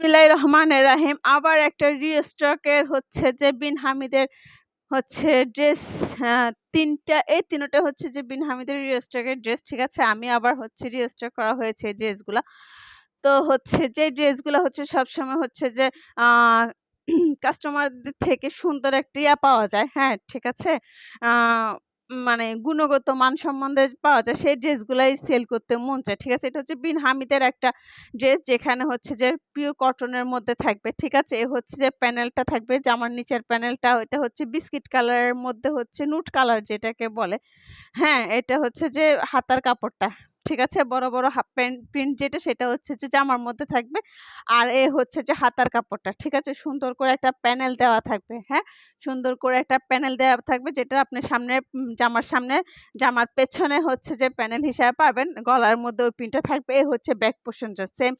বিসমিল্লাহির রহমানির রহিম। আবার একটা রিস্টকের হচ্ছে যে বিন হামিদের হচ্ছে ড্রেস, ৩ টা, এই ৩ টা হচ্ছে যে বিন হামিদের রিস্টকের ড্রেস। ঠিক আছে? আমি আবার হচ্ছে রিস্টক করা হয়েছে এই ড্রেসগুলা। তো হচ্ছে যে ড্রেসগুলা হচ্ছে সবসময় হচ্ছে যে আ কাস্টমারদের থেকে সুন্দর একটা পাওয়া যায়। হ্যাঁ, ঠিক আছে? আ মানে গুণগত মান সম্বন্ধে পাওয়া যায় সেই ড্রেসগুলাই সেল করতে মন চায়। ঠিক আছে? এটা হচ্ছে বিন হামিদের একটা ড্রেস যেখানে হচ্ছে যে পিওর কটনের মধ্যে থাকবে। ঠিক আছে? এ হচ্ছে যে প্যানেলটা থাকবে জামার নিচের প্যানেলটা ওইটা হচ্ছে বিস্কিট কালারের মধ্যে হচ্ছে নুট কালার যেটাকে বলে। হ্যাঁ, এটা হচ্ছে যে হাতার কাপড়টা। ঠিক আছে? বড়, বড় হাফ প্যান্ট প্রিন্ট যেটা সেটা হচ্ছে যে জামার মধ্যে থাকবে। আর এ হচ্ছে যে হাতার কাপড়টা। ঠিক আছে? সুন্দর করে একটা প্যানেল দেওয়া থাকবে। হ্যাঁ? সুন্দর করে একটা প্যানেল দেওয়া থাকবে যেটা আপনি সামনে জামার সামনে জামার পেছনে হচ্ছে যে প্যানেল হিসাবে পাবেন। গলার মধ্যে ওই প্রিন্টটা থাকবে। এ হচ্ছে ব্যাক পোরশনটা same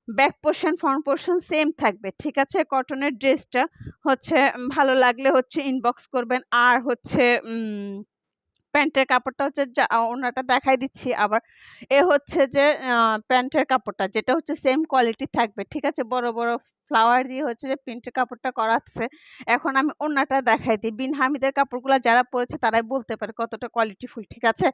back portion, front portion same থাকবে। ঠিক আছে? কটনের ড্রেসটা হচ্ছে ভালো লাগলে হচ্ছে ইনবক্স করবেন। আর হচ্ছে প্যান্টের কাপড়টা হচ্ছে ওড়নাটা দেখাই দিচ্ছি আবার। এ হচ্ছে যে আ প্যান্টের কাপড়টা যেটা হচ্ছে সেম কোয়ালিটির থাকবে। ঠিক আছে? বড়, বড় ফ্লাওয়ার দিয়ে হচ্ছে যে প্রিন্টের কাপড়টা করা আছে। এখন আমি ওড়নাটা দেখাই দিই। বিন হামিদের কাপড়গুলা যারা পড়েছে তারাই বলতে পারে কতটা কোয়ালিটিফুল। ঠিক আছে?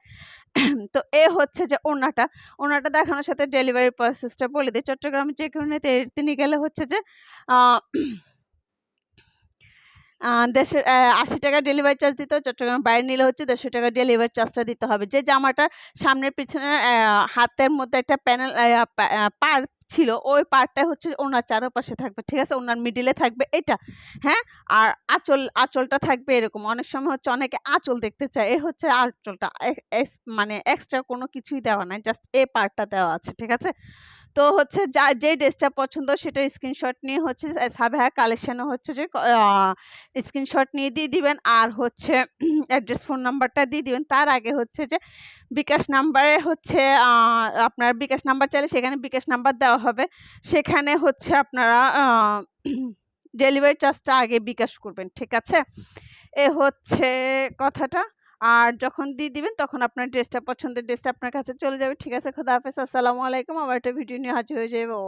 তো এ হচ্ছে যে ওড়নাটা। ওড়নাটা দেখানোর সাথে ডেলিভারি প্রসেসটা বলে দিই। চট্টগ্রামের যেকোনো তিনি গেলে হচ্ছে যে আ আ দেশের ৳৮০ ডেলিভারি চার্জ দিতে হবে। চট্টগ্রামের বাইরে নিলে হচ্ছে ৳১৫০ ডেলিভারি চার্জটা দিতে হবে। যে জামাটার সামনের পিছনে হাতের মধ্যে একটা প্যানেল পাড় ছিল, ওই পাড়টা হচ্ছে ওনার চারপাশে থাকবে। ঠিক আছে? ওনার মিডলে থাকবে এটা। হ্যাঁ? আর আঁচলটা থাকবে এরকম। অনেক সময় হচ্ছে অনেকে আঁচল দেখতে চায়। এ হচ্ছে আঁচলটা। এ এস মানে এক্সট্রা কোনো কিছুই দেওয়া নাই। জাস্ট এই পার্টটা দেওয়া আছে। ঠিক আছে? তো হচ্ছে যার যে ড্রেসটা পছন্দ সেটার স্ক্রিনশট নিয়ে হচ্ছে সাবেহা কালেকশনে হচ্ছে যে স্ক্রিনশট নিয়ে দিয়ে দিবেন। আর হচ্ছে অ্যাড্রেস, ফোন নাম্বারটা দিয়ে দিবেন। তার আগে হচ্ছে যে বিকাশ নাম্বারে হচ্ছে আ আপনার বিকাশ নাম্বার চাইলে সেখানে বিকাশ নাম্বার দেওয়া হবে। সেখানে হচ্ছে আপনারা ডেলিভারি চার্জটা আগে বিকাশ করবেন। ঠিক আছে? এ হচ্ছে কথাটা। আর যখন দিয়ে দিবেন তখন আপনার ড্রেসটা পছন্দের ড্রেসটা আপনার কাছে চলে যাবে। ঠিক আছে? খোদা হাফেজ। আসসালামু আলাইকুম। আবার একটা ভিডিও নিয়ে হাজির হয়ে যাবো।